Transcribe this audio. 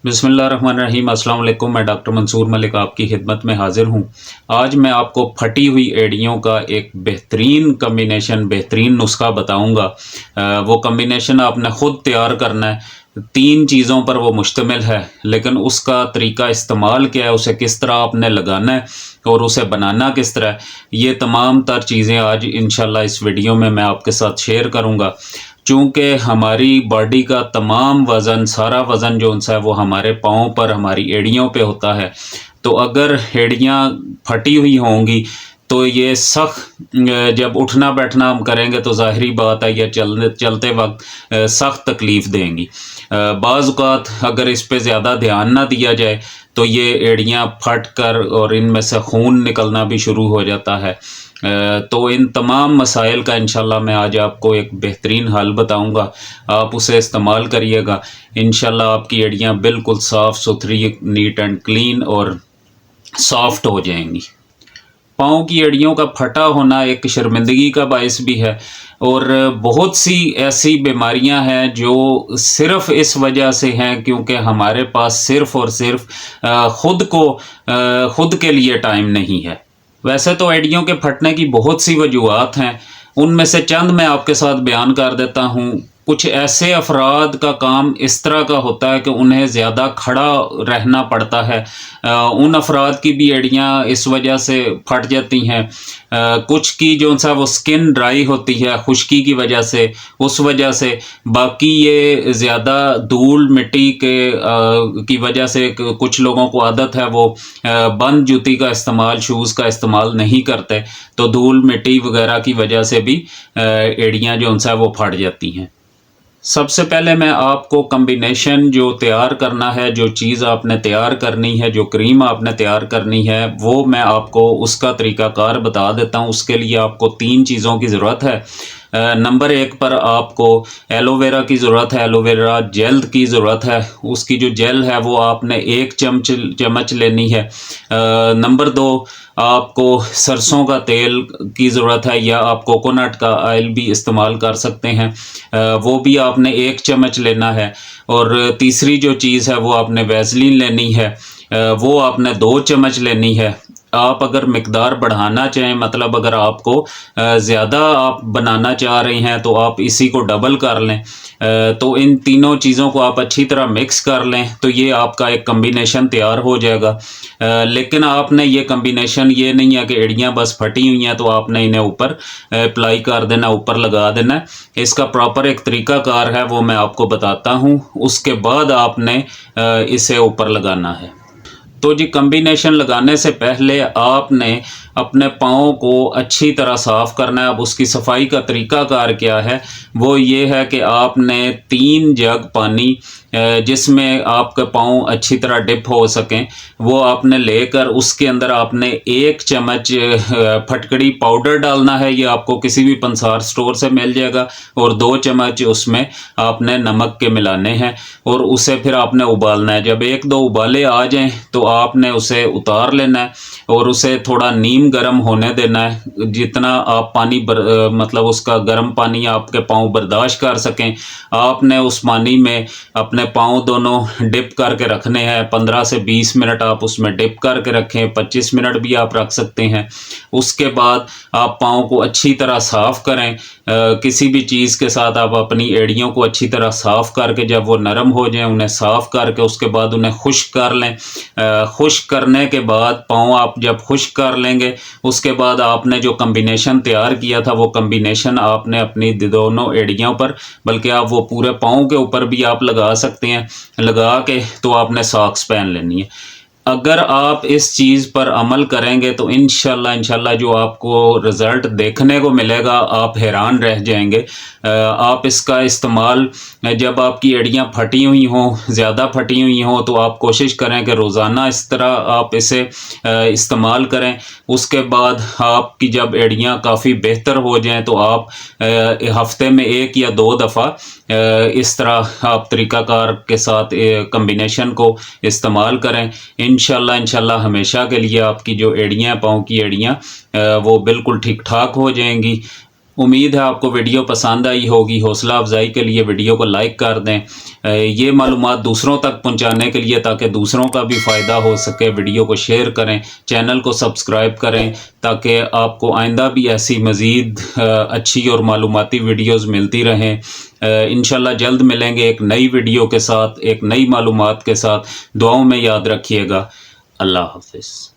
बिस्मिल्लाहिर्रहमानिर्रहीम। अस्सलाम वालेकुम। मैं डॉक्टर मंसूर मलिक आपकी खिदमत में हाज़िर हूँ। आज मैं आपको फटी हुई एड़ियों का एक बेहतरीन कम्बिनेशन, बेहतरीन नुस्खा बताऊँगा। वो कम्बिनेशन आपने ख़ुद तैयार करना है। 3 चीज़ों पर वो मुश्तमिल है, लेकिन उसका तरीका इस्तेमाल क्या है, उसे किस तरह आपने लगाना है और उसे बनाना किस तरह है, ये तमाम तर चीज़ें आज इंशाल्लाह इस वीडियो में मैं आपके साथ शेयर करूँगा। चूँकि हमारी बॉडी का तमाम वज़न, सारा वज़न जो है वो हमारे पाँव पर, हमारी एड़ियों पे होता है। तो अगर एड़ियाँ फटी हुई होंगी तो ये सख्त जब उठना बैठना हम करेंगे तो ज़ाहिरी बात है ये चलते वक्त सख्त तकलीफ़ देंगी। बाज़ औक़ात अगर इस पे ज़्यादा ध्यान ना दिया जाए तो ये एड़ियाँ फट कर और इनमें से खून निकलना भी शुरू हो जाता है। तो इन तमाम मसाइल का इंशाल्लाह मैं आज आपको एक बेहतरीन हल बताऊंगा। आप उसे इस्तेमाल करिएगा, इंशाल्लाह आपकी एड़ियाँ बिल्कुल साफ़ सुथरी, नीट एंड क्लीन और सॉफ्ट हो जाएंगी। पाँव की एड़ियों का फटा होना एक शर्मिंदगी का बायस भी है और बहुत सी ऐसी बीमारियां हैं जो सिर्फ़ इस वजह से हैं क्योंकि हमारे पास सिर्फ़ और सिर्फ खुद के लिए टाइम नहीं है। वैसे तो एड़ियों के फटने की बहुत सी वजूहात हैं, उनमें से चंद मैं आपके साथ बयान कर देता हूँ। कुछ ऐसे अफराद का काम इस तरह का होता है कि उन्हें ज़्यादा खड़ा रहना पड़ता है, उन अफराद की भी एड़ियाँ इस वजह से फट जाती हैं। कुछ की जो सा वो स्किन ड्राई होती है खुश्की की वजह से, उस वजह से। बाकी ये ज़्यादा धूल मिट्टी की वजह से कुछ लोगों को आदत है वो बंद जूती का इस्तेमाल, शूज़ का इस्तेमाल नहीं करते, तो धूल मिट्टी वगैरह की वजह से भी एड़ियाँ जो है वो फट जाती हैं। सबसे पहले मैं आपको कम्बिनेशन जो तैयार करना है, जो चीज़ आपने तैयार करनी है, जो क्रीम आपने तैयार करनी है, वो मैं आपको उसका तरीक़ाकार बता देता हूँ। उसके लिए आपको 3 चीज़ों की ज़रूरत है। नंबर 1 पर आपको एलोवेरा की ज़रूरत है, एलोवेरा जेल की ज़रूरत है। उसकी जो जेल है वो आपने 1 चम्मच लेनी है। नंबर 2 आपको सरसों का तेल की ज़रूरत है, या आप कोकोनट का ऑयल भी इस्तेमाल कर सकते हैं, वो भी आपने 1 चम्मच लेना है। और तीसरी जो चीज़ है वो आपने वैसलीन लेनी है, वो आपने 2 चम्मच लेनी है। आप अगर मिकदार बढ़ाना चाहें, मतलब अगर आपको ज़्यादा आप बनाना चाह रहे हैं तो आप इसी को डबल कर लें। तो इन तीनों चीज़ों को आप अच्छी तरह मिक्स कर लें तो ये आपका एक कम्बिनेशन तैयार हो जाएगा। लेकिन आपने ये कम्बिनेशन, ये नहीं है कि एड़ियाँ बस फटी हुई हैं तो आपने इन्हें ऊपर अप्लाई कर देना, ऊपर लगा देना। इसका प्रॉपर एक तरीक़ाकार है, वो मैं आपको बताता हूँ। उसके बाद आपने इसे ऊपर लगाना है। तो जी, कम्बिनेशन लगाने से पहले आपने अपने पाँव को अच्छी तरह साफ़ करना है। अब उसकी सफाई का तरीक़ाकार क्या है, वो ये है कि आपने 3 जग पानी जिसमें आपके पाँव अच्छी तरह डिप हो सकें, वो आपने लेकर उसके अंदर आपने 1 चम्मच फटकड़ी पाउडर डालना है। ये आपको किसी भी पंसार स्टोर से मिल जाएगा। और 2 चम्मच उसमें आपने नमक के मिलाने हैं और उसे फिर आपने उबालना है। जब 1-2 उबाले आ जाएं तो आपने उसे उतार लेना है और उसे थोड़ा नीम गर्म होने देना है। जितना आप पानी मतलब उसका गर्म पानी आपके पाँव बर्दाश्त कर सकें, आपने उस पानी में अपने पाँव दोनों डिप करके रखने हैं। 15 से 20 मिनट आप उसमें डिप करके रखें, 25 मिनट भी आप रख सकते हैं। उसके बाद आप पाँव को अच्छी तरह साफ़ करें। किसी भी चीज़ के साथ आप अपनी एड़ियों को अच्छी तरह साफ़ करके, जब वो नरम हो जाएं उन्हें साफ़ करके उसके बाद उन्हें खुश्क कर लें। खुश्क करने के बाद पाँव आप जब खुश्क कर लेंगे, उसके बाद आपने जो कम्बिनेशन तैयार किया था वो कम्बिनेशन आपने अपनी दोनों एड़ियों पर, बल्कि आप वो पूरे पाँव के ऊपर भी आप लगा सकते हैं। लगा के तो आपने सॉक्स पहन लेनी है। अगर आप इस चीज़ पर अमल करेंगे तो इंशाल्लाह जो आपको रिज़ल्ट देखने को मिलेगा, आप हैरान रह जाएंगे। आप इसका इस्तेमाल जब आपकी एड़ियाँ फटी हुई हों, ज़्यादा फटी हुई हों, तो आप कोशिश करें कि रोज़ाना इस तरह आप इसे इस्तेमाल करें। उसके बाद आपकी जब एड़ियाँ काफ़ी बेहतर हो जाएं तो आप हफ्ते में 1 या 2 दफ़ा इस तरह आप तरीक़ाकार के साथ कम्बिनेशन को इस्तेमाल करें। इंशाल्लाह हमेशा के लिए आपकी जो एड़ियाँ, पाँव की एड़ियाँ, वो बिल्कुल ठीक ठाक हो जाएंगी। उम्मीद है आपको वीडियो पसंद आई होगी। हौसला अफजाई के लिए वीडियो को लाइक कर दें, ये मालूमात दूसरों तक पहुंचाने के लिए, ताकि दूसरों का भी फ़ायदा हो सके। वीडियो को शेयर करें, चैनल को सब्सक्राइब करें, ताकि आपको आइंदा भी ऐसी मज़ीद अच्छी और मालूमाती वीडियोज़ मिलती रहें। इंशाल्लाह जल्द मिलेंगे एक नई वीडियो के साथ, एक नई मालूमात के साथ। दुआओं में याद रखिएगा। अल्लाह हाफ़िज़।